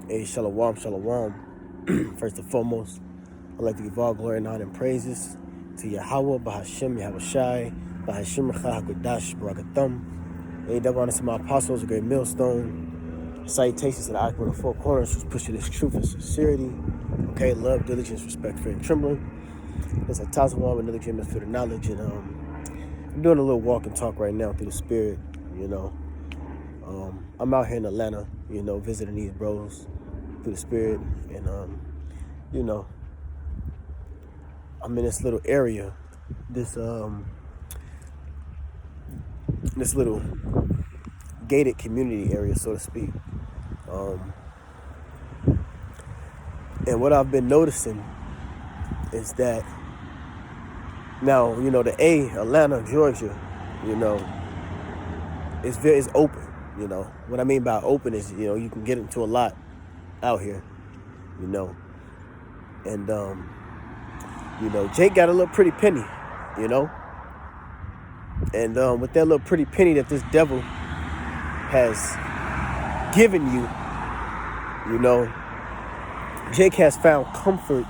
Hey, shalom, shalom. First and foremost, I'd like to give all glory and honor and praises to Yahweh, Bahashem, Yahushai, Bahashem, Hakodash, Barakathum. Hey, double honor to my apostles, a great millstone. Salutations to the Aqua in the four corners who's pushing this truth and sincerity. Okay, love, diligence, respect, fear, and trembling. It's a Tazawam with another gym for the knowledge. And I'm doing a little walk and talk right now through the spirit, I'm out here in Atlanta, visiting these bros through the spirit. And, I'm in this little area, this little gated community area, so to speak. And what I've been noticing is that now, the Atlanta, Georgia, it's open. What I mean by open is, you can get into a lot out here, and, Jake got a little pretty penny, and with that little pretty penny that this devil has given you, Jake has found comfort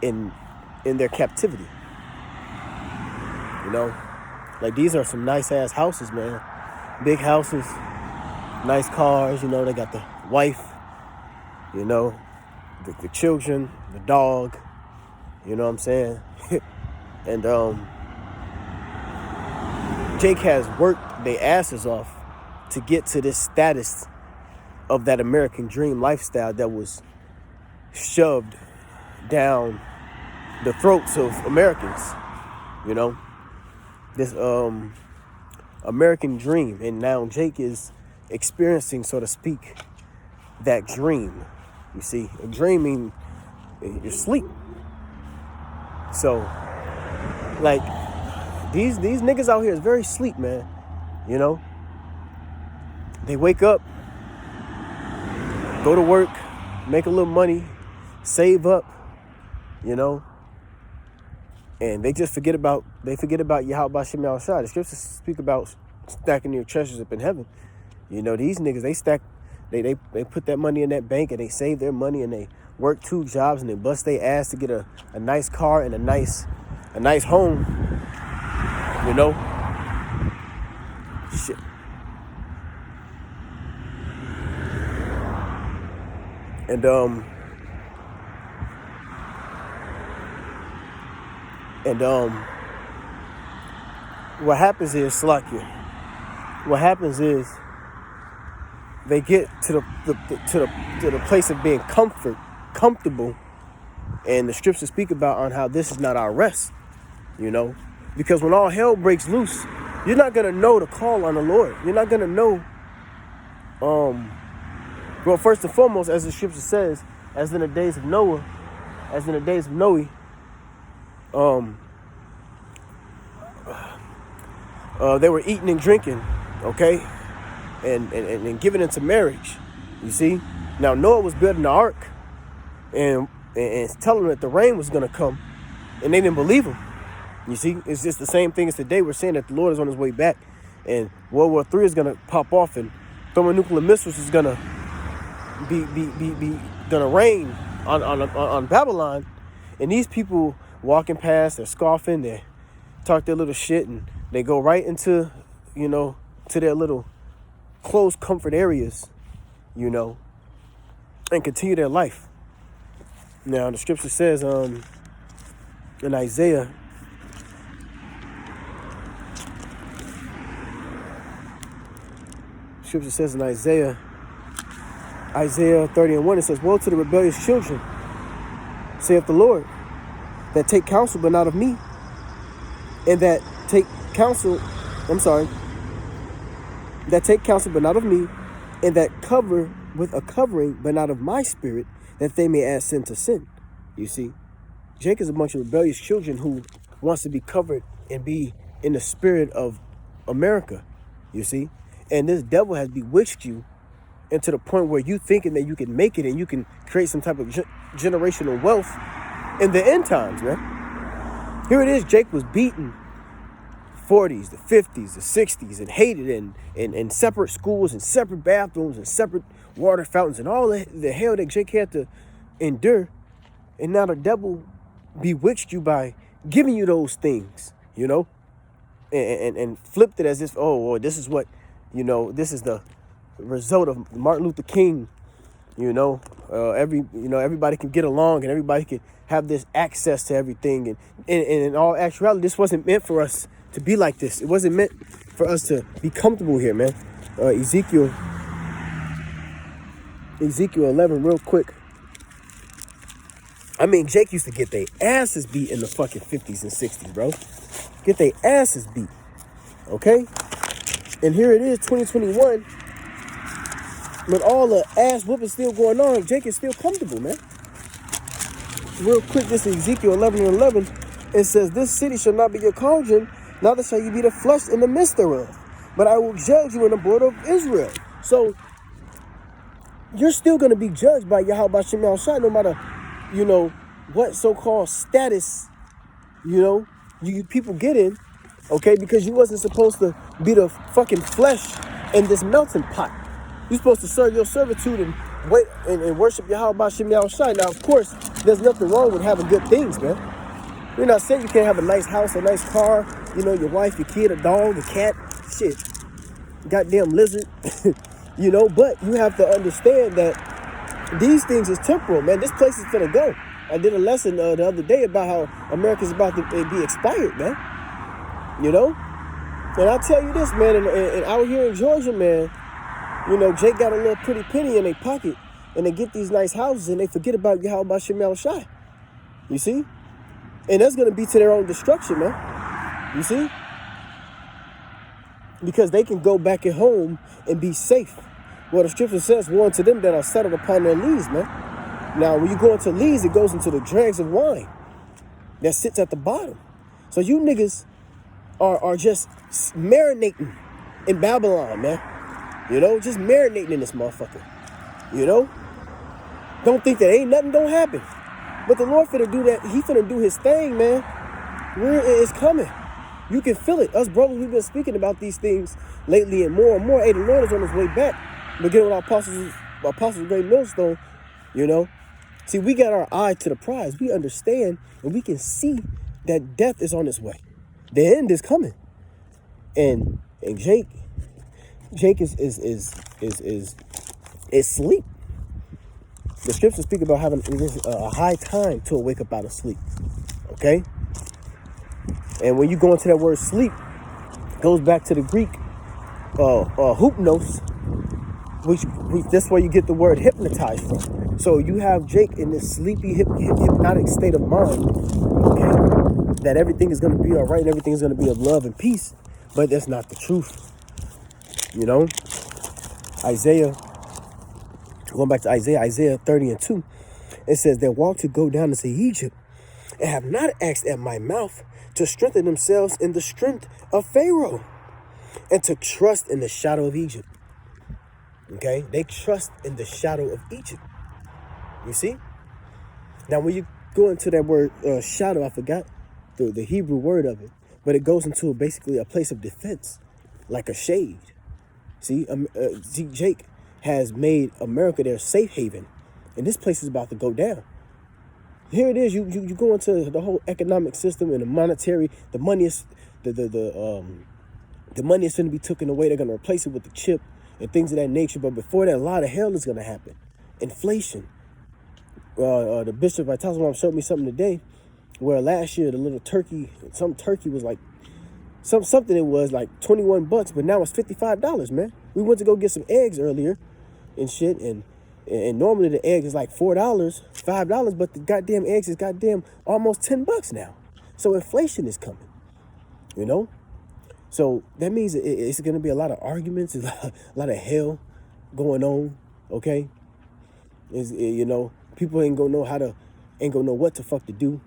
in their captivity. Like, these are some nice ass houses, man. Big houses, nice cars, they got the wife, the children, the dog, you know what I'm saying? And Jake has worked their asses off to get to this status of that American dream lifestyle that was shoved down the throats of Americans, this American dream. And now Jake is experiencing, so to speak, that dream. You see, a dreaming, you're asleep. So, like, these niggas out here is very sleep, man. They wake up, go to work, make a little money, save up, and they just forget about Yahweh Shem Yahushai. The scriptures speak about stacking your treasures up in heaven. These niggas, they stack, they put that money in that bank, and they save their money, and they work 2 jobs, and they bust their ass to get a nice car and a nice home. Shit. And what happens is, Slakia, they get to the place of being comfortable, and the scriptures speak about on how this is not our rest, because when all hell breaks loose, you're not gonna know to call on the Lord. You're not gonna know. Well, first and foremost, as the scripture says, as in the days of Noah, they were eating and drinking, okay, and giving into marriage. You see, now Noah was building the ark, and telling them that the rain was gonna come, and they didn't believe him. You see, it's just the same thing as today. We're saying that the Lord is on his way back, and World War III is gonna pop off, and thermonuclear missiles is gonna be gonna rain on Babylon, and these people walking past, they're scoffing, they talk their little shit, and they go right into, to their little closed comfort areas, and continue their life. Now, the scripture says in Isaiah, Isaiah 30:1, it says, "Woe to the rebellious children, saith the Lord, that take counsel but not of me, and that take counsel but not of me, and that cover with a covering but not of my spirit, that they may add sin to sin." You see, Jake is a bunch of rebellious children who wants to be covered and be in the spirit of America, you see. And this devil has bewitched you into the point where you thinking that you can make it and you can create some type of generational wealth in the end times, man. Here it is, Jake was beaten 40s, the 50s, the 60s, and hated in separate schools and separate bathrooms and separate water fountains and all the hell that Jake had to endure. And now the devil bewitched you by giving you those things, and flipped it as if, oh, well, this is what, this is the result of Martin Luther King. Everybody can get along and everybody can have this access to everything. And in all actuality, this wasn't meant for us to be like this. It wasn't meant for us to be comfortable here, man. Ezekiel 11, real quick. I mean, Jake used to get their asses beat in the fucking 50s and 60s, bro. Get their asses beat, okay? And here it is, 2021. With all the ass whooping still going on, Jake is still comfortable, man. Real quick, this is Ezekiel 11:11. It says, this city shall not be your cauldron, neither shall you be the flesh in the midst thereof. But I will judge you in the border of Israel. So, you're still going to be judged by Yahweh Shem Shai, no matter, what so-called status, you people get in, okay? Because you wasn't supposed to be the fucking flesh in this melting pot. You're supposed to serve your servitude and wait and worship Yahweh Shem Shai. Now, of course, there's nothing wrong with having good things, man. We're not saying you can't have a nice house, a nice car, your wife, your kid, a dog, a cat, shit, goddamn lizard, but you have to understand that these things is temporal, man. This place is gonna go. I did a lesson the other day about how America's about to be expired, man. And I'll tell you this, man, and out here in Georgia, man, Jake got a little pretty penny in their pocket, and they get these nice houses, and they forget about Yahweh Shem Shai. You see? And that's going to be to their own destruction, man. You see? Because they can go back at home and be safe. Well, the scripture says, woe unto them that are settled upon their lees, man. Now, when you go into lees, it goes into the dregs of wine that sits at the bottom. So you niggas are just marinating in Babylon, man. Just marinating in this motherfucker. Don't think that ain't nothing gonna happen. But the Lord finna do that. He finna do his thing, man. It's coming. You can feel it. Us brothers, we've been speaking about these things lately and more. Hey, the Lord is on his way back. Beginning with our apostles great millstone, See, we got our eye to the prize. We understand and we can see that death is on its way. The end is coming. And Jake is sleep. The scriptures speak about having a high time to wake up out of sleep. Okay? And when you go into that word sleep, it goes back to the Greek hypnos, which that's where you get the word hypnotized from. So you have Jake in this sleepy hypnotic state of mind, okay, that everything is going to be all right and everything is going to be of love and peace, but that's not the truth. Isaiah, going back to Isaiah 30:2, it says, they walk to go down into Egypt and have not asked at my mouth to strengthen themselves in the strength of Pharaoh and to trust in the shadow of Egypt. Okay, they trust in the shadow of Egypt. You see? Now, when you go into that word shadow, I forgot the Hebrew word of it, but it goes into basically a place of defense, like a shade. See, Jake has made America their safe haven, and this place is about to go down. Here it is. You go into the whole economic system and the monetary. The money is the money is going to be taken away. They're going to replace it with the chip and things of that nature. But before that, a lot of hell is going to happen. Inflation. The Bishop Vital's showed me something today, where last year the little turkey, some turkey was like something. It was like $21, but now it's $55, man. We went to go get some eggs earlier and shit, and normally the egg is like $4, $5, but the goddamn eggs is goddamn almost $10 now. So inflation is coming, So that means it's going to be a lot of arguments, a lot of hell going on, okay? People ain't gonna know what the fuck to do,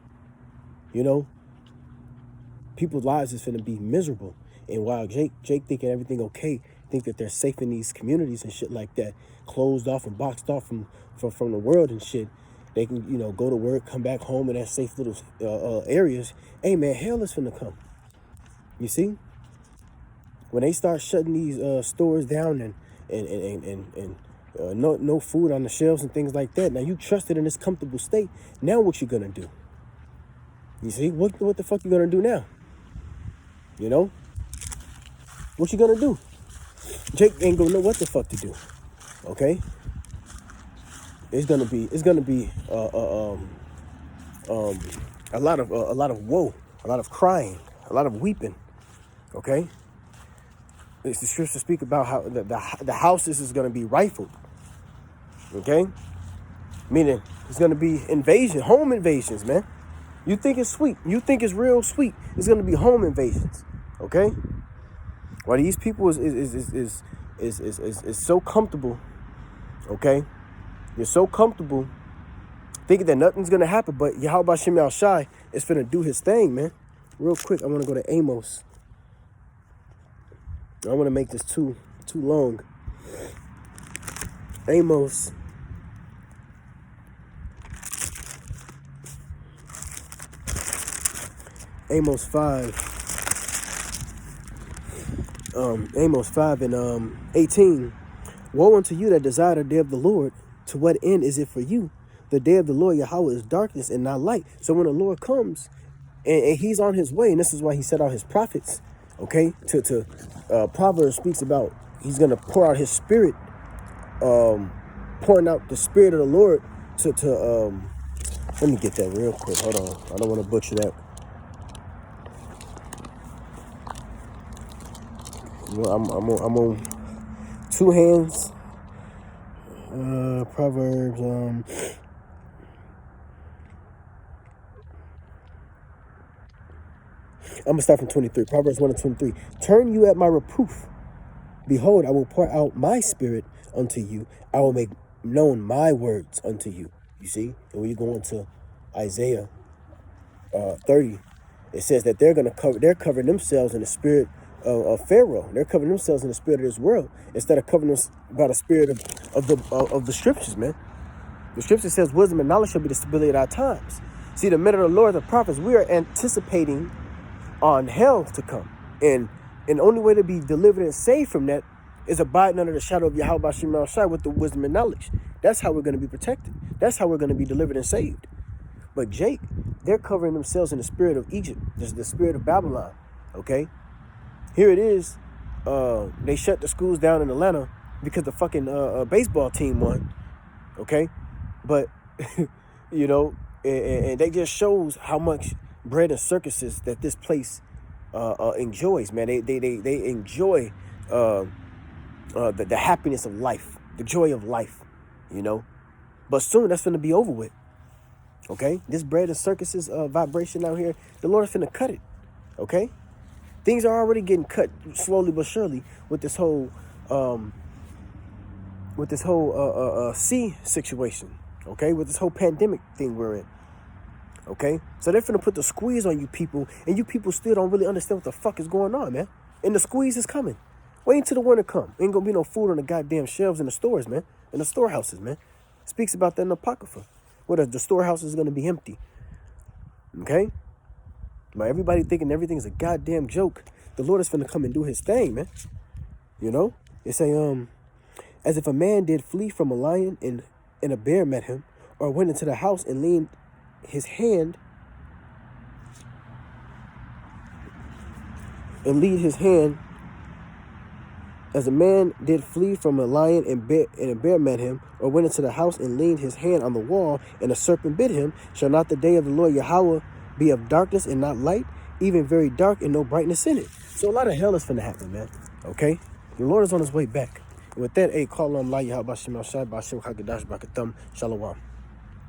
People's lives is finna be miserable. And while Jake thinking everything okay, think that they're safe in these communities and shit like that, closed off and boxed off from the world and shit, they can, go to work, come back home in that safe little areas. Hey, man, hell is finna come. You see? when they start shutting these stores down and no food on the shelves and things like that. Now you trusted in this comfortable state. Now what you gonna do? You see, what the fuck you gonna do now? You know, what you gonna do? Jake ain't gonna know what the fuck to do. Okay, it's gonna be a lot of woe, a lot of crying, a lot of weeping. Okay, it's the scripture speak about how the houses is gonna be rifled. Okay, meaning it's gonna be home invasions, man. You think it's sweet, you think it's real sweet. It's gonna be home invasions. Okay, while these people is so comfortable. Okay, you're so comfortable thinking that nothing's gonna happen, but Yahweh Shem Shai is finna do his thing, man. Real quick, I want to go to Amos. I want to make this too long. Amos. Amos 5. Amos 5 and 18. Woe unto you that desire the day of the Lord. To what end is it for you? The day of the Lord Yahweh is darkness and not light. So when the Lord comes and he's on his way, and this is why he set out his prophets, okay, to Proverbs speaks about he's going to pour out his spirit, pouring out the spirit of the Lord to let me get that real quick. Hold on. I don't want to butcher that. I'm on two hands. Proverbs. I'm gonna start from 23. Proverbs 1 and 23. Turn you at my reproof. Behold, I will pour out my spirit unto you. I will make known my words unto you. You see, and when you go into Isaiah 30, it says that they're covering themselves in the spirit of Pharaoh. They're covering themselves in the spirit of this world instead of covering us by the spirit of the scriptures, man. The scripture says wisdom and knowledge shall be the stability of our times. See, the men of the Lord, the prophets, we are anticipating on hell to come. And the only way to be delivered and saved from that is abiding under the shadow of Yahweh Shem Shai with the wisdom and knowledge. That's how we're going to be protected. That's how we're going to be delivered and saved. But Jake, they're covering themselves in the spirit of Egypt, the spirit of Babylon. Okay? Here it is. They shut the schools down in Atlanta because the fucking baseball team won. Okay? But, you know, and they just shows how much bread and circuses that this place enjoys, man. They enjoy the happiness of life, the joy of life, you know. But soon that's going to be over with. Okay? This bread and circuses vibration out here, the Lord is finna cut it. Okay? Things are already getting cut slowly but surely with this whole sea situation. Okay? With this whole pandemic thing we're in. Okay? So they're finna put the squeeze on you people, and you people still don't really understand what the fuck is going on, man. And the squeeze is coming. Wait until the winter come. Ain't gonna be no food on the goddamn shelves in the stores, man. In the storehouses, man. Speaks about that in the Apocrypha. Where the storehouse is gonna be empty. Okay? But everybody thinking everything is a goddamn joke. The Lord is finna come and do his thing, man. You know? It say, as if a man did flee from a lion and a bear met him, or went into the house and leaned his hand as a man did flee from a lion and a bear met him, or went into the house and leaned his hand on the wall, and a serpent bit him, shall not the day of the Lord Yahweh be of darkness and not light, even very dark and no brightness in it? So a lot of hell is finna happen, man. Okay? The Lord is on his way back. And with that, call on Allah Yahweh Shem Shai B'Shem Hagadash B'Katam Shalom.